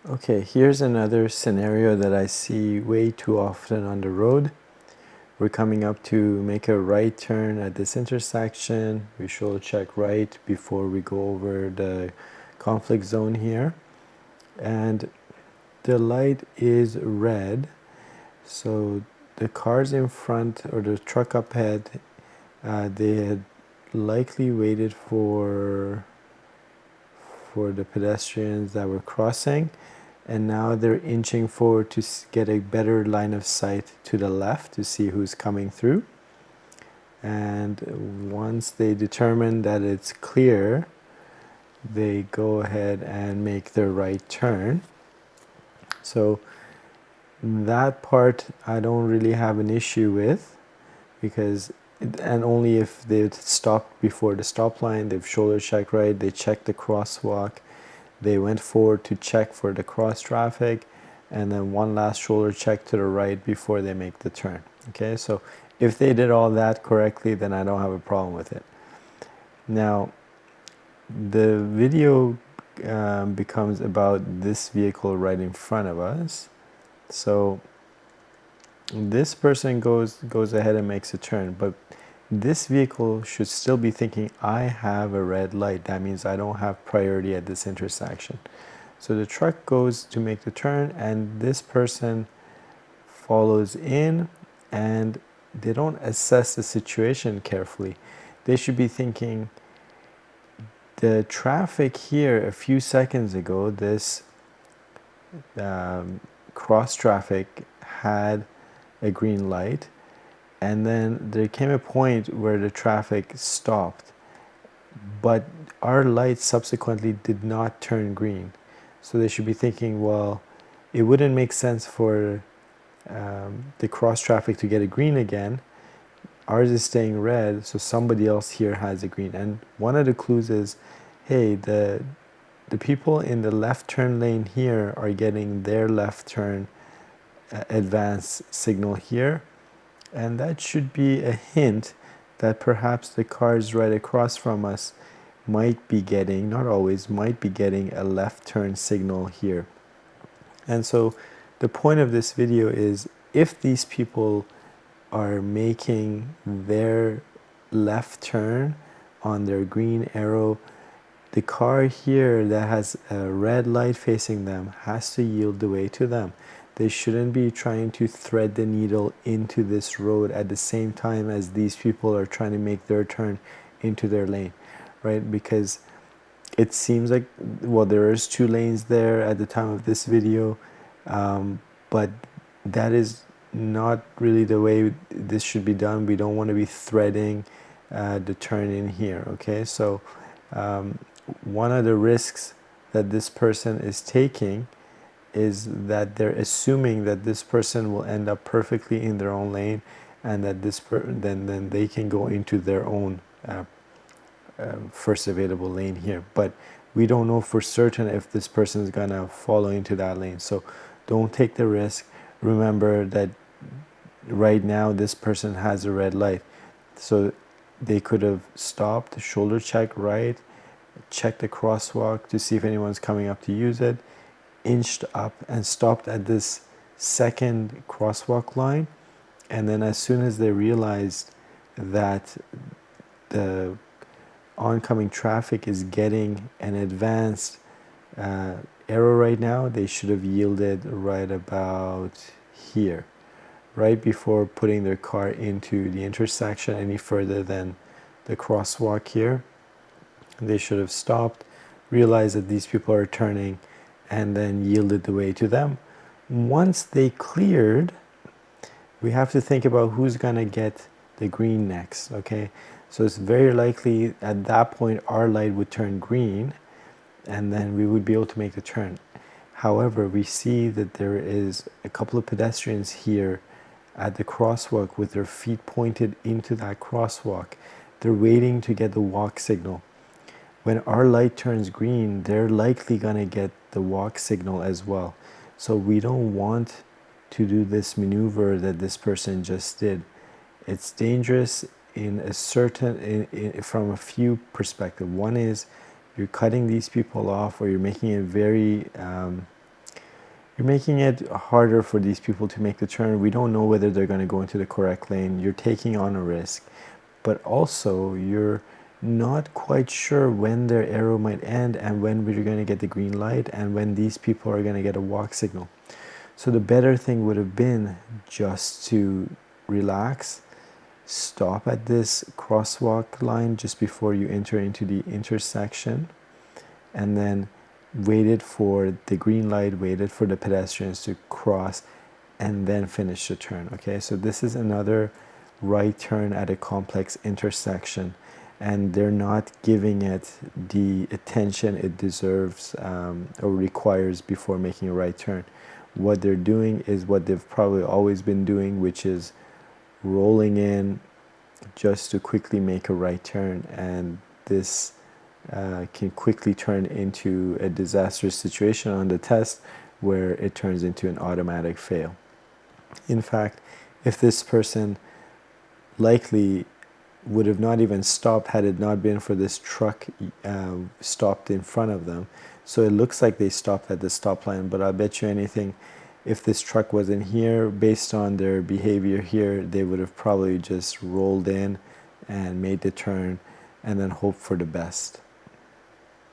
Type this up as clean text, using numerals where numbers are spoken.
Okay, here's another scenario that I see way too often on the road. We're coming up to make a right turn at this intersection. We should check right before we go over the conflict zone here. And the light is red. So the cars in front or the truck up ahead, they had likely waited for the pedestrians that were crossing, and now they're inching forward to get a better line of sight to the left to see who's coming through. And once they determine that it's clear, they go ahead and make their right turn. So that part I don't really have an issue with, because and only if they've stopped before the stop line, they've shoulder checked right, they checked the crosswalk, they went forward to check for the cross traffic, and then one last shoulder check to the right before they make the turn. Okay, so if they did all that correctly, then I don't have a problem with it. Now, the video becomes about this vehicle right in front of us. So this person goes ahead and makes a turn, but this vehicle should still be thinking, I have a red light. That means I don't have priority at this intersection. So the truck goes to make the turn, and this person follows in, and they don't assess the situation carefully. They should be thinking, the traffic here a few seconds ago, this cross traffic had a green light, and then there came a point where the traffic stopped, but our light subsequently did not turn green. So they should be thinking, well, it wouldn't make sense for the cross traffic to get a green again. Ours is staying red, so somebody else here has a green. And one of the clues is, hey, the people in the left turn lane here are getting their left turn advance signal here, and that should be a hint that perhaps the cars right across from us might be getting, not always, might be getting a left turn signal here. And so the point of this video is, if these people are making their left turn on their green arrow, the car here that has a red light facing them has to yield the way to them. They shouldn't be trying to thread the needle into this road at the same time as these people are trying to make their turn into their lane, right? Because it seems like, well, there is 2 lanes there at the time of this video, but that is not really the way this should be done. We don't want to be threading the turn in here, okay? So one of the risks that this person is taking is that they're assuming that this person will end up perfectly in their own lane, and that then they can go into their own first available lane here. But we don't know for certain if this person is gonna follow into that lane. So don't take the risk. Remember that right now this person has a red light, so they could have stopped, shoulder check right, checked the crosswalk to see if anyone's coming up to use it, inched up and stopped at this second crosswalk line. And then as soon as they realized that the oncoming traffic is getting an advanced arrow right now, they should have yielded right about here, right before putting their car into the intersection any further than the crosswalk here. They should have stopped, realized that these people are turning, and then yielded the way to them. Once they cleared, we have to think about who's gonna get the green next, okay? So it's very likely at that point our light would turn green, and then we would be able to make the turn. However, we see that there is a couple of pedestrians here at the crosswalk with their feet pointed into that crosswalk. They're waiting to get the walk signal. When our light turns green, they're likely gonna get the walk signal as well. So we don't want to do this maneuver that this person just did. It's dangerous in a certain, from a few perspectives. One is you're cutting these people off, or you're making it very You're making it harder for these people to make the turn. We don't know whether they're going to go into the correct lane. You're taking on a risk, but also you're not quite sure when their arrow might end and when we're going to get the green light and when these people are going to get a walk signal. So the better thing would have been just to relax, stop at this crosswalk line just before you enter into the intersection, and then waited for the green light, waited for the pedestrians to cross, and then finish the turn. Okay, so this is another right turn at a complex intersection, and they're not giving it the attention it deserves or requires before making a right turn. What they're doing is what they've probably always been doing, which is rolling in just to quickly make a right turn, and this can quickly turn into a disastrous situation on the test where it turns into an automatic fail. In fact, if this person likely would have not even stopped had it not been for this truck stopped in front of them. So it looks like they stopped at the stop line, but I'll bet you anything, if this truck wasn't here, based on their behavior here, they would have probably just rolled in and made the turn and then hoped for the best.